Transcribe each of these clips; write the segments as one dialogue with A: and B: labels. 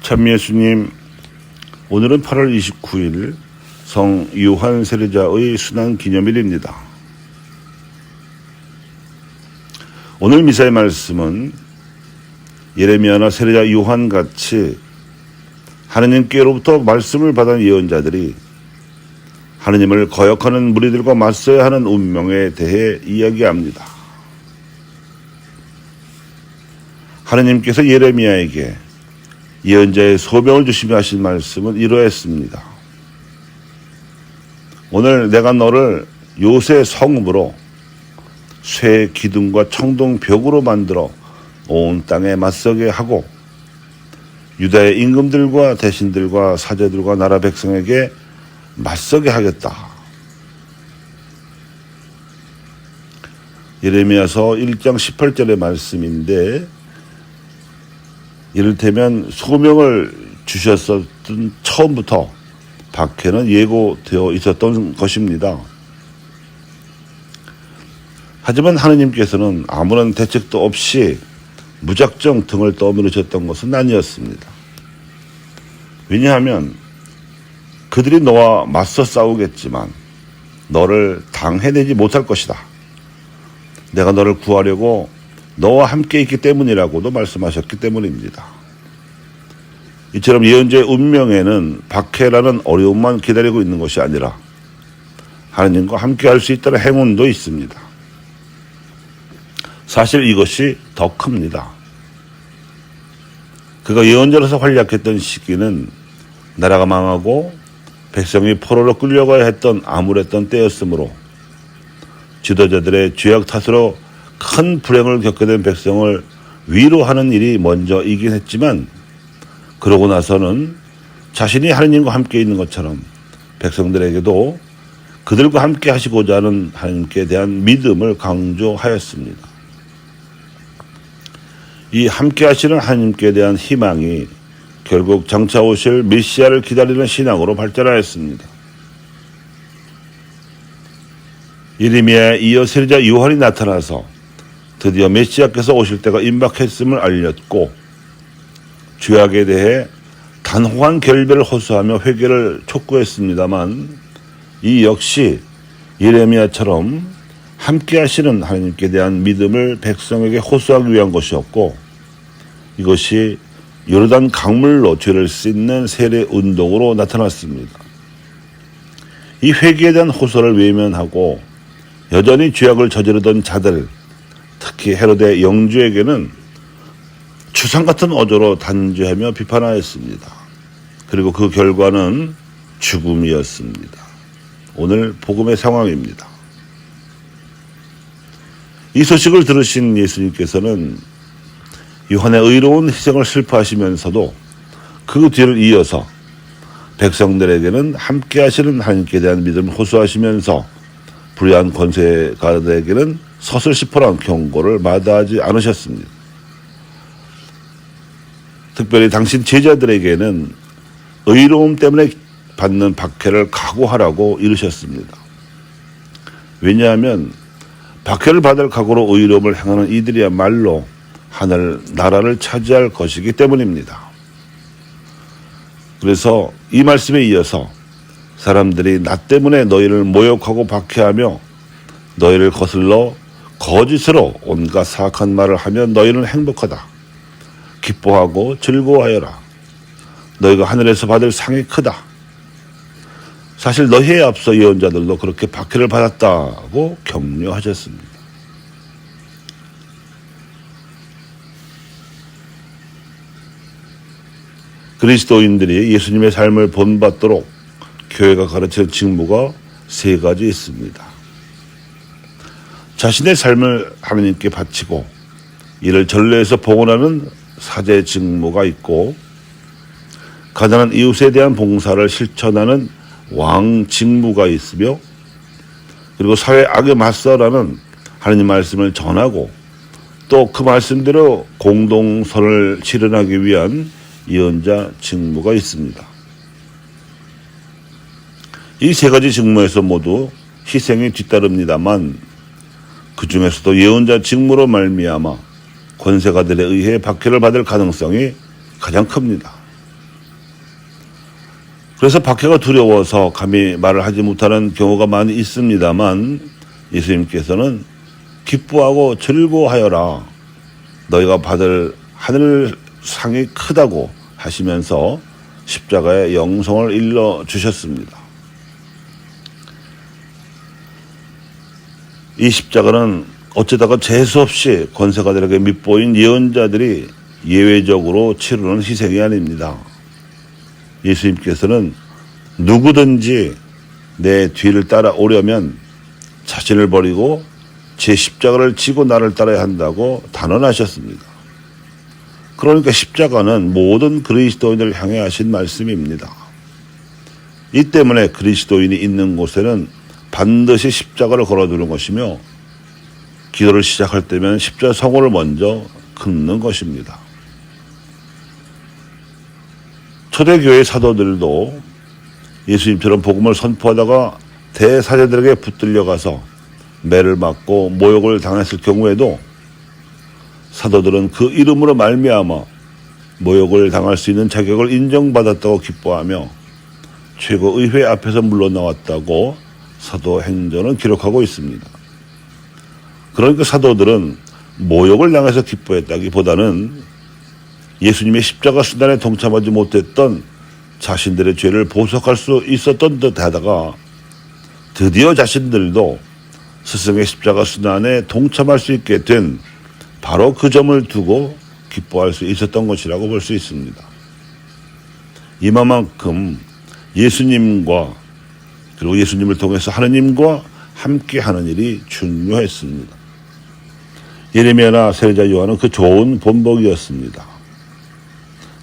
A: 참예수님, 오늘은 8월 29일 성 요한 세례자의 순환 기념일입니다. 오늘 미사의 말씀은 예레미야나 세례자 요한같이 하느님께로부터 말씀을 받은 예언자들이 하느님을 거역하는 무리들과 맞서야 하는 운명에 대해 이야기합니다. 하느님께서 예레미야에게 예언자의 소명을 주시며 하신 말씀은 이러했습니다. 오늘 내가 너를 요새 성읍으로 쇠 기둥과 청동 벽으로 만들어 온 땅에 맞서게 하고 유다의 임금들과 대신들과 사제들과 나라 백성에게 맞서게 하겠다. 예레미야서 1장 18절의 말씀인데 이를테면 소명을 주셨었던 처음부터 박해는 예고되어 있었던 것입니다. 하지만 하느님께서는 아무런 대책도 없이 무작정 등을 떠밀으셨던 것은 아니었습니다. 왜냐하면 그들이 너와 맞서 싸우겠지만 너를 당해내지 못할 것이다. 내가 너를 구하려고 너와 함께 있기 때문이라고도 말씀하셨기 때문입니다. 이처럼 예언자의 운명에는 박해라는 어려움만 기다리고 있는 것이 아니라 하느님과 함께 할 수 있다는 행운도 있습니다. 사실 이것이 더 큽니다. 그가 예언자로서 활약했던 시기는 나라가 망하고 백성이 포로로 끌려가야 했던 암울했던 때였으므로 지도자들의 죄악 탓으로 큰 불행을 겪게 된 백성을 위로하는 일이 먼저이긴 했지만 그러고 나서는 자신이 하느님과 함께 있는 것처럼 백성들에게도 그들과 함께 하시고자 하는 하느님께 대한 믿음을 강조하였습니다. 이 함께 하시는 하느님께 대한 희망이 결국 장차 오실 메시아를 기다리는 신앙으로 발전하였습니다. 예레미야에 이어 세례자 요한이 나타나서 드디어 메시아께서 오실 때가 임박했음을 알렸고 죄악에 대해 단호한 결별을 호소하며 회개를 촉구했습니다만 이 역시 예레미야처럼 함께 하시는 하나님께 대한 믿음을 백성에게 호소하기 위한 것이었고 이것이 요르단 강물로 죄를 씻는 세례 운동으로 나타났습니다. 이 회개에 대한 호소를 외면하고 여전히 죄악을 저지르던 자들, 특히 헤로데 영주에게는 추상 같은 어조로 단죄하며 비판하였습니다. 그리고 그 결과는 죽음이었습니다. 오늘 복음의 상황입니다. 이 소식을 들으신 예수님께서는 요한의 의로운 희생을 슬퍼하시면서도 그 뒤를 이어서 백성들에게는 함께 하시는 하나님께 대한 믿음을 호소하시면서 불의한 권세가들에게는 서슬시퍼란 경고를 마다하지 않으셨습니다. 특별히 당신 제자들에게는 의로움 때문에 받는 박해를 각오하라고 이르셨습니다. 왜냐하면 박해를 받을 각오로 의로움을 행하는 이들이야말로 하늘 나라를 차지할 것이기 때문입니다. 그래서 이 말씀에 이어서 사람들이 나 때문에 너희를 모욕하고 박해하며 너희를 거슬러 거짓으로 온갖 사악한 말을 하면 너희는 행복하다. 기뻐하고 즐거워하여라. 너희가 하늘에서 받을 상이 크다. 사실 너희에 앞서 예언자들도 그렇게 박해를 받았다고 격려하셨습니다. 그리스도인들이 예수님의 삶을 본받도록 교회가 가르치는 직무가 세 가지 있습니다. 자신의 삶을 하나님께 바치고 이를 전례에서 봉헌하는 사제 직무가 있고 가난한 이웃에 대한 봉사를 실천하는 왕 직무가 있으며 그리고 사회 악에 맞서라는 하나님 말씀을 전하고 또 그 말씀대로 공동선을 실현하기 위한 예언자 직무가 있습니다. 이 세 가지 직무에서 모두 희생이 뒤따릅니다만 그 중에서도 예언자 직무로 말미암아 권세가들에 의해 박해를 받을 가능성이 가장 큽니다. 그래서 박해가 두려워서 감히 말을 하지 못하는 경우가 많이 있습니다만 예수님께서는 기뻐하고 즐거워하여라. 너희가 받을 하늘 상이 크다고 하시면서 십자가의 영성을 일러 주셨습니다. 이 십자가는 어쩌다가 재수없이 권세가들에게 밑보인 예언자들이 예외적으로 치르는 희생이 아닙니다. 예수님께서는 누구든지 내 뒤를 따라오려면 자신을 버리고 제 십자가를 지고 나를 따라야 한다고 단언하셨습니다. 그러니까 십자가는 모든 그리스도인을 향해 하신 말씀입니다. 이 때문에 그리스도인이 있는 곳에는 반드시 십자가를 걸어두는 것이며 기도를 시작할 때면 십자 성호를 먼저 긋는 것입니다. 초대교회 사도들도 예수님처럼 복음을 선포하다가 대사제들에게 붙들려 가서 매를 맞고 모욕을 당했을 경우에도 사도들은 그 이름으로 말미암아 모욕을 당할 수 있는 자격을 인정받았다고 기뻐하며 최고의회 앞에서 물러나왔다고 사도행전은 기록하고 있습니다. 그러니까 사도들은 모욕을 당해서 기뻐했다기보다는 예수님의 십자가 수단에 동참하지 못했던 자신들의 죄를 보석할 수 있었던 듯하다가 드디어 자신들도 스승의 십자가 수단에 동참할 수 있게 된 바로 그 점을 두고 기뻐할 수 있었던 것이라고 볼 수 있습니다. 이만큼 예수님과 그리고 예수님을 통해서 하느님과 함께 하는 일이 중요했습니다. 예레미야나 세례자 요한은 그 좋은 본보기였습니다.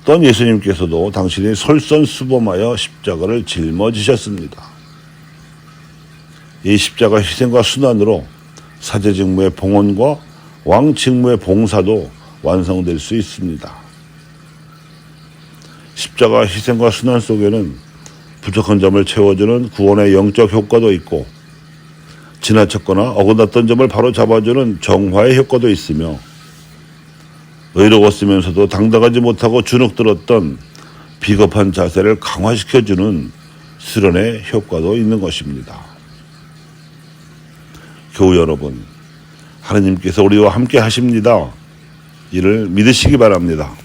A: 또한 예수님께서도 당신이 솔선수범하여 십자가를 짊어지셨습니다. 이 십자가 희생과 순환으로 사제 직무의 봉헌과 왕 직무의 봉사도 완성될 수 있습니다. 십자가 희생과 순환 속에는 부족한 점을 채워주는 구원의 영적 효과도 있고 지나쳤거나 어긋났던 점을 바로 잡아주는 정화의 효과도 있으며 의로웠으면서도 당당하지 못하고 주눅들었던 비겁한 자세를 강화시켜주는 수련의 효과도 있는 것입니다. 교우 여러분, 하느님께서 우리와 함께 하십니다. 이를 믿으시기 바랍니다.